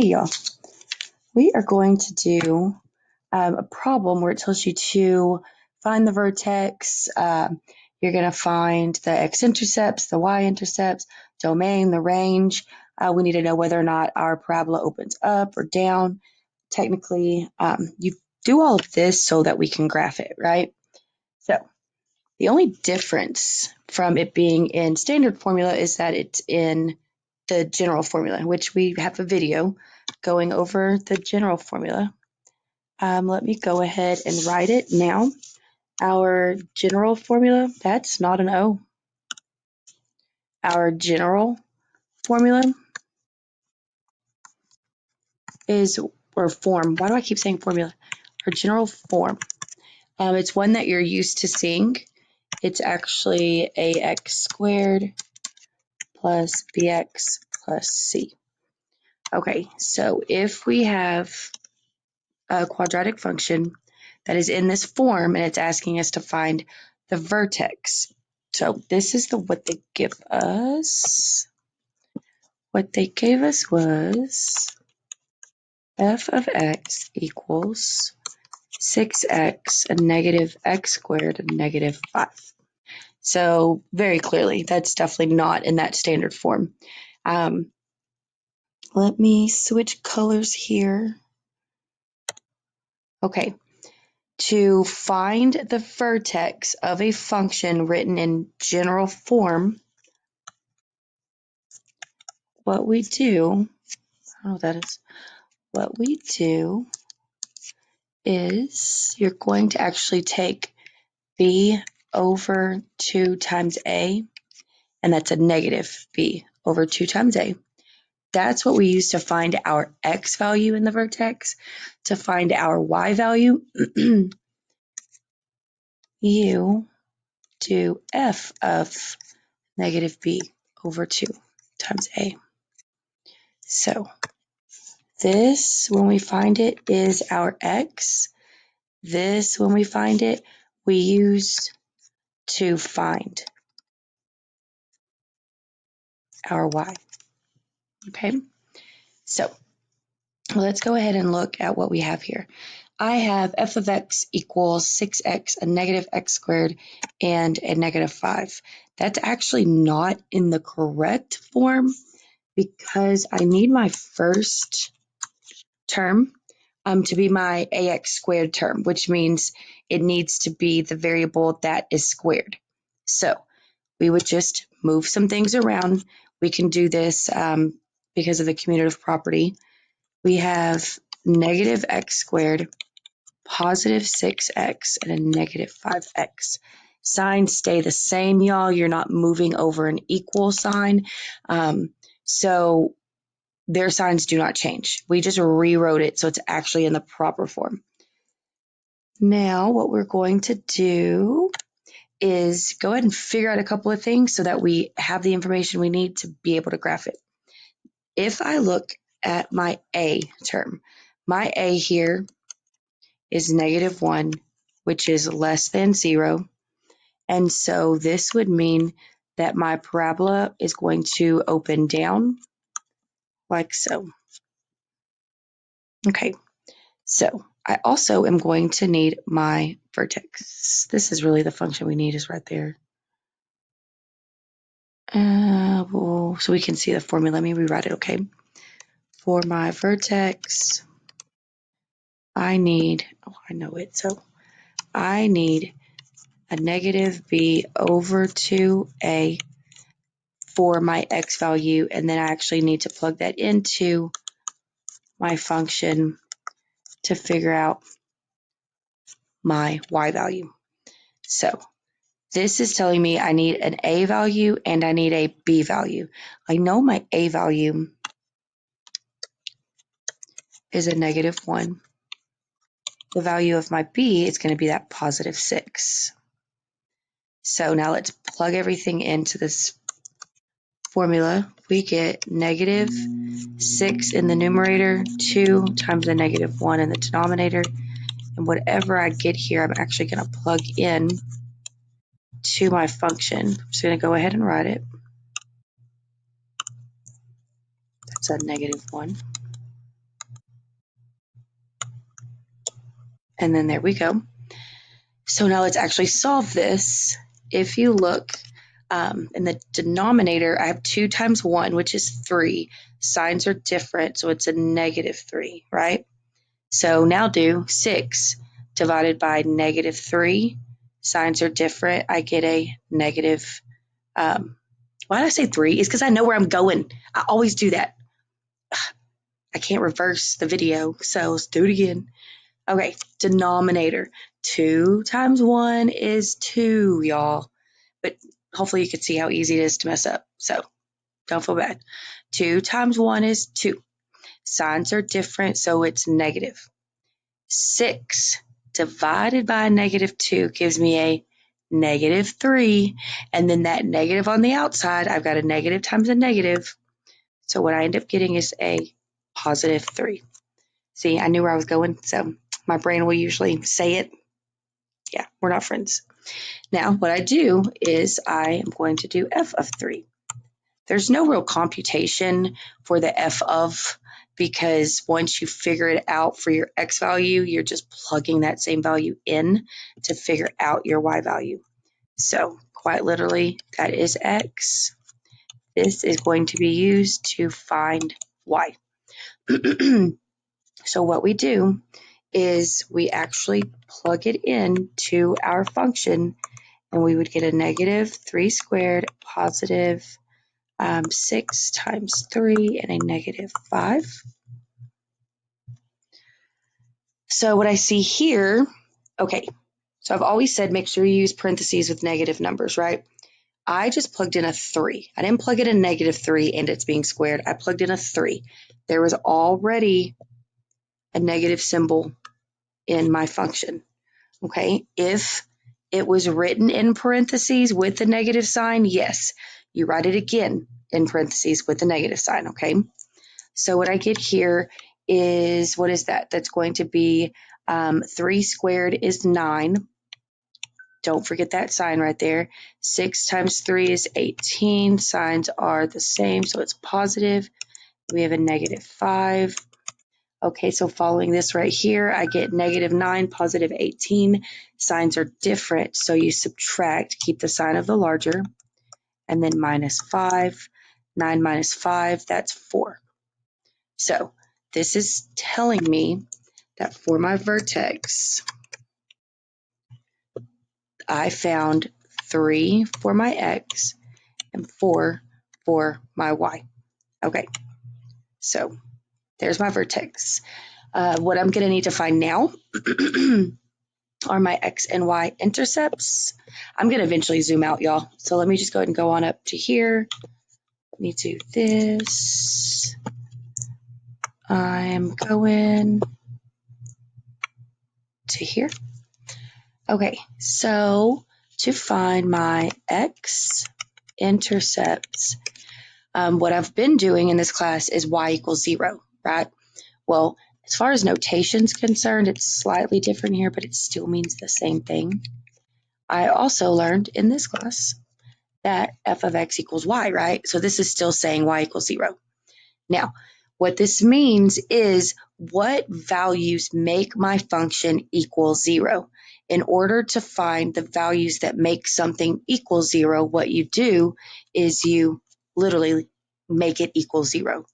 Hey y'all, we are going to do a problem where it tells you to find the vertex. You're going to find the x-intercepts, the y-intercepts, domain, the range. We need to know whether or not our parabola opens up or down. Technically, you do all of this so that we can graph it, right? So the only difference from it being in standard formula is that it's in the general formula, which we have a video going over the general formula. Let me go ahead and write it now. Our general formula, that's not an O. Our general formula is, or form, why do I keep saying formula? Our general form, it's one that you're used to seeing. It's actually ax squared plus bx plus c. Okay, so if we have a quadratic function that is in this form and it's asking us to find the vertex. So this is what they give us. What they gave us was f of x equals 6x and negative x squared and negative 5. So very clearly, that's definitely not in that standard form. Let me switch colors here. Okay, to find the vertex of a function written in general form, what we do is you're going to actually take b over 2 times a, and that's a negative b over 2 times a. That's what we use to find our x value in the vertex. To find our y value, you do f of negative b over 2 times a. So this, when we find it, is our x. This, when we find it, we use to find our y. Okay, so let's go ahead and look at what we have here. I have f of x equals 6x, a negative x squared, and a negative 5. That's actually not in the correct form because I need my first term to be my ax squared term, which means it needs to be the variable that is squared. So we would just move some things around. We can do this because of the commutative property. We have negative x squared, positive 6x, and a negative 5x. Signs stay the same, y'all. You're not moving over an equal sign. So their signs do not change. We just rewrote it so it's actually in the proper form. Now what we're going to do is go ahead and figure out a couple of things so that we have the information we need to be able to graph it. If I look at my a term, my a here is negative 1, which is less than 0. And so this would mean that my parabola is going to open down like so. Okay, so I also am going to need my vertex. This is really the function we need, is right there. So we can see the formula. Let me rewrite it, okay? For my vertex, I need a negative b over 2a for my x value, and then I actually need to plug that into my function to figure out my y value. So this is telling me I need an a value and I need a b value. I know my a value is a negative 1. The value of my b is going to be that positive 6. So now let's plug everything into this formula. We get negative 6 in the numerator, 2 times the negative 1 in the denominator. And whatever I get here, I'm actually going to plug in to my function. I'm just going to go ahead and write it. That's a negative 1. And then there we go. So now let's actually solve this. If you look in the denominator, I have 2 times 1, which is 3. Signs are different, so it's a -3, right? So now do 6 divided by -3. Signs are different. I get a negative. Why did I say 3? It's because I know where I'm going. I always do that. I can't reverse the video, so let's do it again. Okay, denominator. 2 times 1 is 2, y'all. But hopefully you can see how easy it is to mess up. So don't feel bad. 2 times 1 is 2. Signs are different, so it's negative. 6 divided by -2 gives me a -3. And then that negative on the outside, I've got a negative times a negative. So what I end up getting is a +3. See, I knew where I was going, so my brain will usually say it. Yeah, we're not friends. Now, what I do is I am going to do f of 3. There's no real computation for the f of, because once you figure it out for your x value, you're just plugging that same value in to figure out your y value. So quite literally, that is x. This is going to be used to find y. So what we do is we actually plug it into our function, and we would get a -3 squared positive 6 times 3 and a -5. So what I see here, okay, so I've always said make sure you use parentheses with negative numbers, right? I just plugged in a 3. I didn't plug in a -3 and it's being squared. I plugged in a 3. There was already a negative symbol in my function. Okay, if it was written in parentheses with the negative sign, yes, you write it again in parentheses with the negative sign, okay? So what I get here is, what is that? That's going to be 3 squared is 9. Don't forget that sign right there. 6 times 3 is 18. Signs are the same, so it's positive. We have a -5. Okay, so following this right here, I get -9, positive 18. Signs are different, so you subtract, keep the sign of the larger, and then -5. 9 minus 5, that's 4. So this is telling me that for my vertex, I found 3 for my x and 4 for my y. Okay, so there's my vertex. What I'm going to need to find now are my x and y intercepts. I'm going to eventually zoom out, y'all. So let me just go ahead and go on up to here. Let me do this. I'm going to here. Okay, so to find my x-intercepts, what I've been doing in this class is y equals 0, right? Well, as far as notation's concerned, it's slightly different here, but it still means the same thing. I also learned in this class that f of x equals y, right? So this is still saying y equals 0. Now, what this means is what values make my function equal 0. In order to find the values that make something equal 0, what you do is you literally make it equal 0.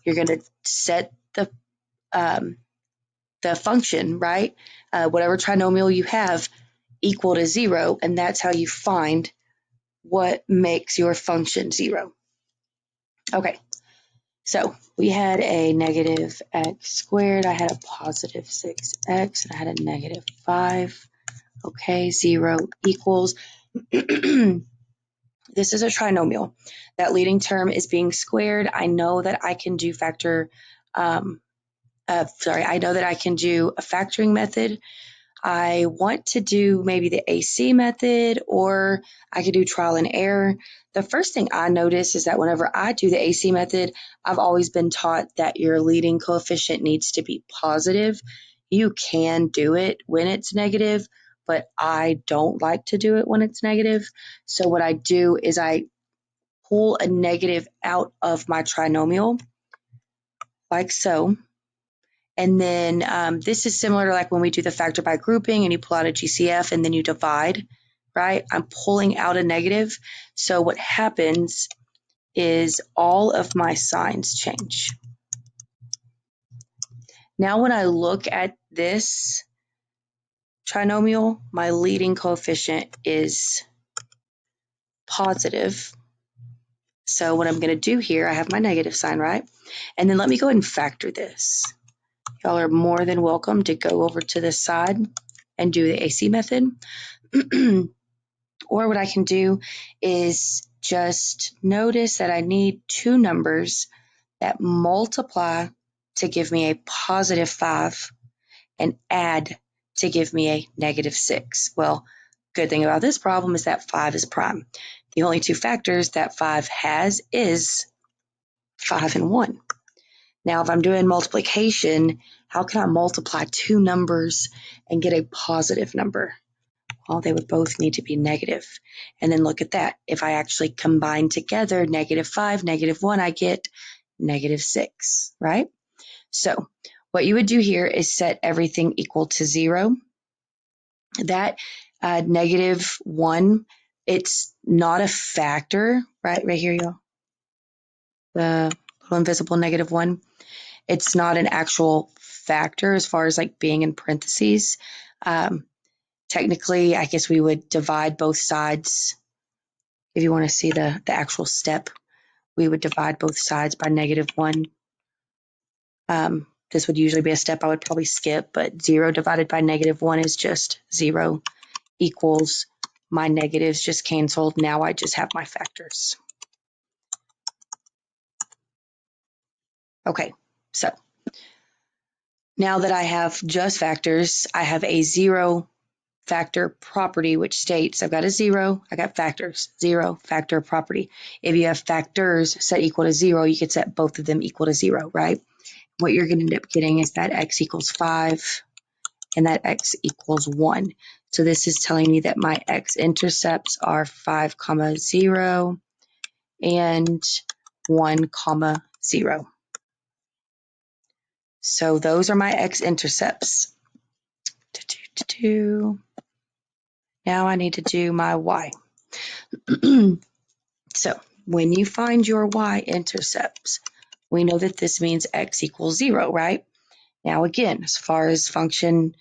You're going to set the function, right? Whatever trinomial you have equal to 0, and that's how you find what makes your function 0. Okay, so we had a negative x squared, I had a positive 6x, and I had a -5. Okay, 0 equals, this is a trinomial. That leading term is being squared. I know that I can do I know that I can do a factoring method. I want to do maybe the AC method, or I could do trial and error. The first thing I notice is that whenever I do the AC method, I've always been taught that your leading coefficient needs to be positive. You can do it when it's negative, but I don't like to do it when it's negative. So what I do is I pull a negative out of my trinomial, like so, And then this is similar to like when we do the factor by grouping and you pull out a GCF and then you divide, right? I'm pulling out a negative. So what happens is all of my signs change. Now when I look at this trinomial, my leading coefficient is positive. So what I'm going to do here, I have my negative sign, right? And then let me go ahead and factor this. Y'all are more than welcome to go over to this side and do the AC method. Or what I can do is just notice that I need two numbers that multiply to give me a positive 5 and add to give me a negative 6. Well, good thing about this problem is that 5 is prime. The only two factors that 5 has is 5 and 1. Now, if I'm doing multiplication, how can I multiply two numbers and get a positive number? Well, they would both need to be negative. And then look at that. If I actually combine together negative 5, negative 1, I get negative 6, right? So what you would do here is set everything equal to 0. That negative 1, it's not a factor, right? Right here, y'all. The little invisible negative 1. It's not an actual factor as far as like being in parentheses. Technically, I guess we would divide both sides. If you want to see the actual step, we would divide both sides by negative 1. This would usually be a step I would probably skip, but 0 divided by negative 1 is just 0 equals my negatives just canceled. Now I just have my factors. Okay, so now that I have just factors, I have a 0 factor property, which states I've got a 0, I got factors, 0 factor property. If you have factors set equal to 0, you could set both of them equal to 0, right? What you're going to end up getting is that x equals 5 and that x equals 1. So this is telling me that my x-intercepts are 5, 0 and 1, 0. So those are my x-intercepts. Now I need to do my y. So when you find your y-intercepts, we know that this means x equals 0, right? Now again, as far as function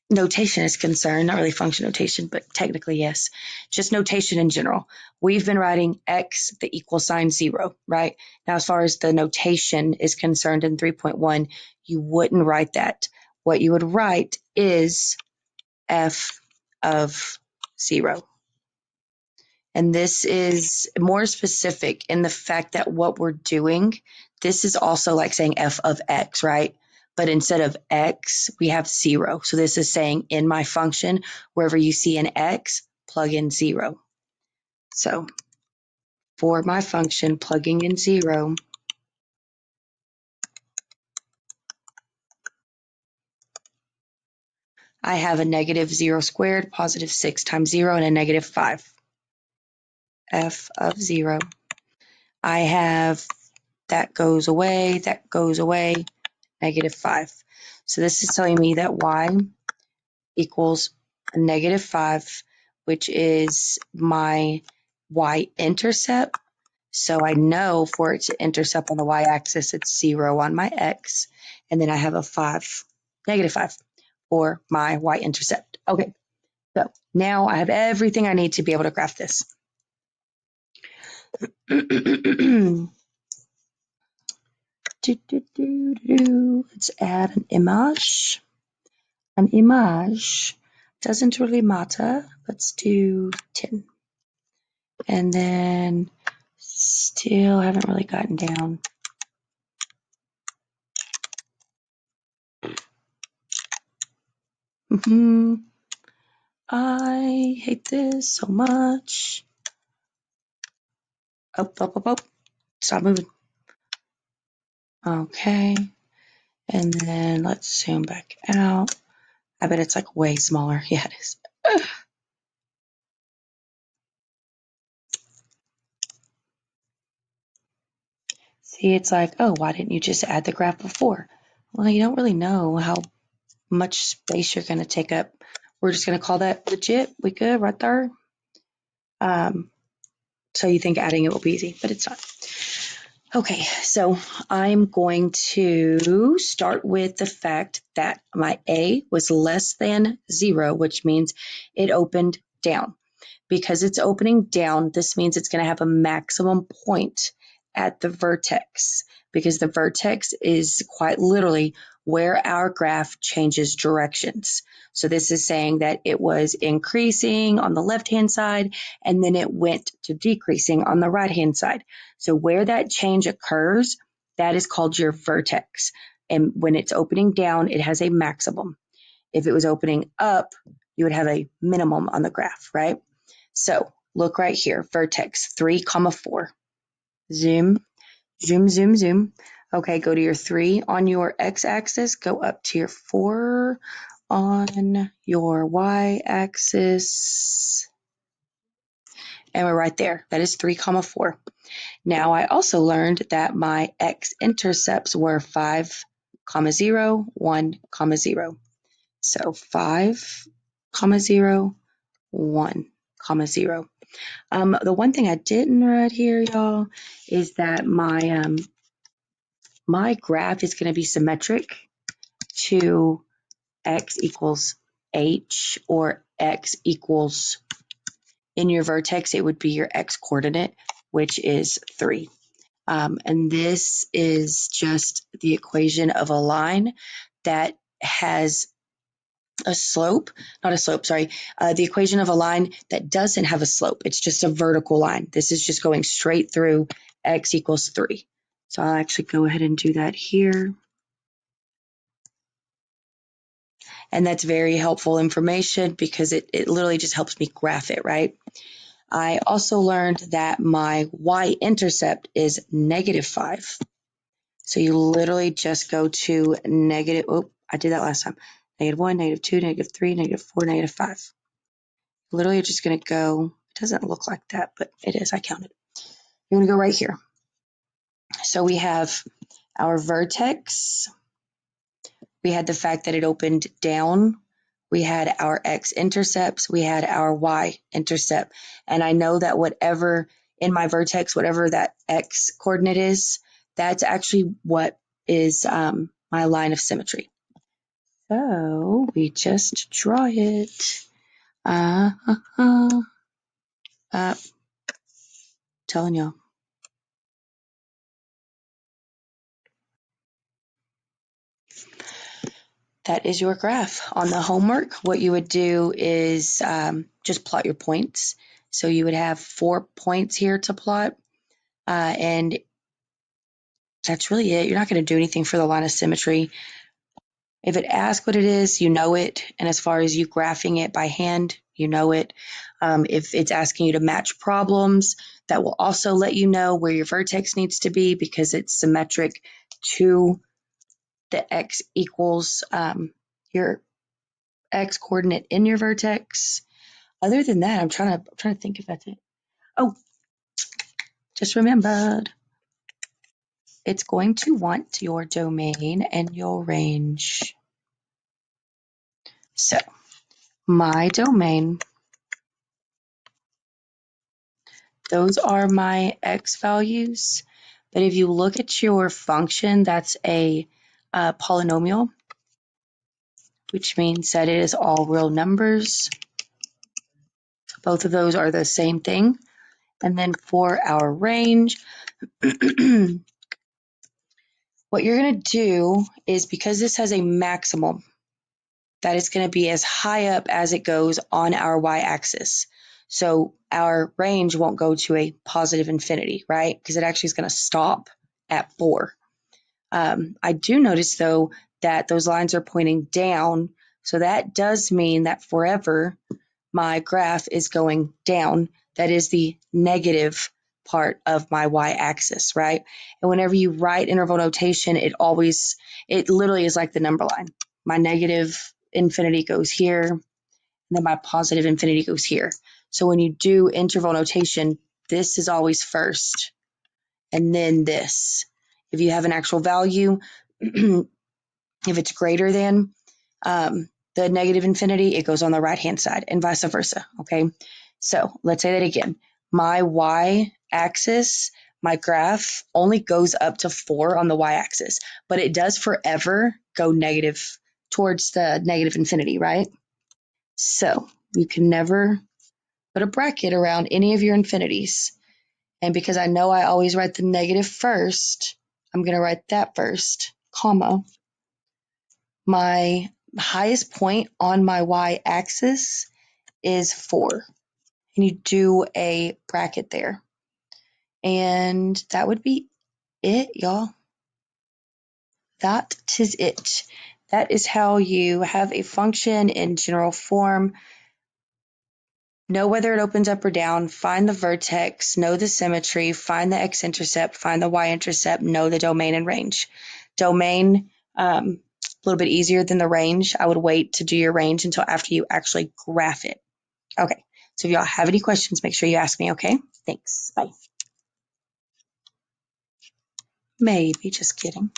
notation is concerned, not really function notation, but technically yes, just notation in general. We've been writing x, the equal sign 0, right? Now as far as the notation is concerned in 3.1, you wouldn't write that. What you would write is f of 0. And this is more specific in the fact that what we're doing, this is also like saying f of x, right? But instead of x, we have 0. So this is saying in my function, wherever you see an x, plug in 0. So for my function, plugging in 0, I have a negative 0 squared, positive 6 times 0, and a negative 5. F of 0. I have that goes away, negative 5. So this is telling me that y equals a negative 5, which is my y-intercept. So I know for it to intercept on the y-axis, it's 0 on my x. And then I have a 5, negative 5 for my y-intercept. Okay, so now I have everything I need to be able to graph this. Let's add an image. An image doesn't really matter. Let's do 10. And then still haven't really gotten down. I hate this so much. Oh. Stop moving. Okay. And then let's zoom back out. I bet it's like way smaller. Yeah, it is. Ugh. See, it's like, oh, why didn't you just add the graph before? Well, you don't really know how much space you're going to take up. We're just going to call that legit. We good right there. So you think adding it will be easy, but it's not. Okay, so I'm going to start with the fact that my A was less than 0, which means it opened down. Because it's opening down, this means it's going to have a maximum point at the vertex, because the vertex is quite literally where our graph changes directions. So this is saying that it was increasing on the left-hand side, and then it went to decreasing on the right-hand side. So where that change occurs, that is called your vertex. And when it's opening down, it has a maximum. If it was opening up, you would have a minimum on the graph, right? So look right here, vertex 3, 4. Zoom, zoom, zoom, zoom. Okay, go to your 3 on your x-axis, go up to your 4 on your y-axis, and we're right there. That is 3, 4. Now I also learned that my x-intercepts were 5, 0, 1, 0. So 5, 0, 1, 0. The one thing I didn't write here, y'all, is that my graph is going to be symmetric to x equals h, or x equals, in your vertex, it would be your x coordinate, which is 3. And this is just the equation of a line that has a slope, not a slope, sorry, the equation of a line that doesn't have a slope. It's just a vertical line. This is just going straight through x equals 3. So I'll actually go ahead and do that here. And that's very helpful information because it literally just helps me graph it, right? I also learned that my y-intercept is -5. So you literally just go to negative, oh, I did that last time. -1, -2, -3, -4, -5. Literally just going to go, it doesn't look like that, but it is, I counted. You're going to go right here. So we have our vertex. We had the fact that it opened down. We had our x-intercepts. We had our y-intercept. And I know that whatever in my vertex, whatever that x coordinate is, that's actually what is my line of symmetry. So we just draw it. Telling you. That is your graph. On the homework, what you would do is just plot your points. So you would have 4 points here to plot. And that's really it. You're not going to do anything for the line of symmetry. If it asks what it is, you know it. And as far as you graphing it by hand, you know it. If it's asking you to match problems, that will also let you know where your vertex needs to be because it's symmetric to the x equals your x coordinate in your vertex. Other than that, I'm trying to think if that's it. Oh, just remembered. It's going to want your domain and your range. So my domain, those are my x values. But if you look at your function, that's a polynomial, which means that it is all real numbers. Both of those are the same thing. And then for our range, what you're going to do is, because this has a maximum, that is going to be as high up as it goes on our y-axis. So our range won't go to a positive infinity, right? Because it actually is going to stop at 4. I do notice, though, that those lines are pointing down. So that does mean that forever my graph is going down. That is the negative part of my y-axis, right? And whenever you write interval notation, it literally is like the number line. My negative infinity goes here, and then my positive infinity goes here. So when you do interval notation, this is always first, and then this. If you have an actual value, If it's greater than the negative infinity, it goes on the right-hand side, and vice versa, okay? So let's say that again. My y-axis, my graph, only goes up to 4 on the y-axis, but it does forever go negative towards the negative infinity, right? So you can never put a bracket around any of your infinities. And because I know I always write the negative first, I'm going to write that first, comma. My highest point on my y-axis is 4. And you do a bracket there. And that would be it, y'all. That is it. That is how you have a function in general form. Know whether it opens up or down, find the vertex, know the symmetry, find the x-intercept, find the y-intercept, know the domain and range. Domain, a little bit easier than the range. I would wait to do your range until after you actually graph it. Okay, so if y'all have any questions, make sure you ask me, okay? Thanks, bye. Maybe, just kidding.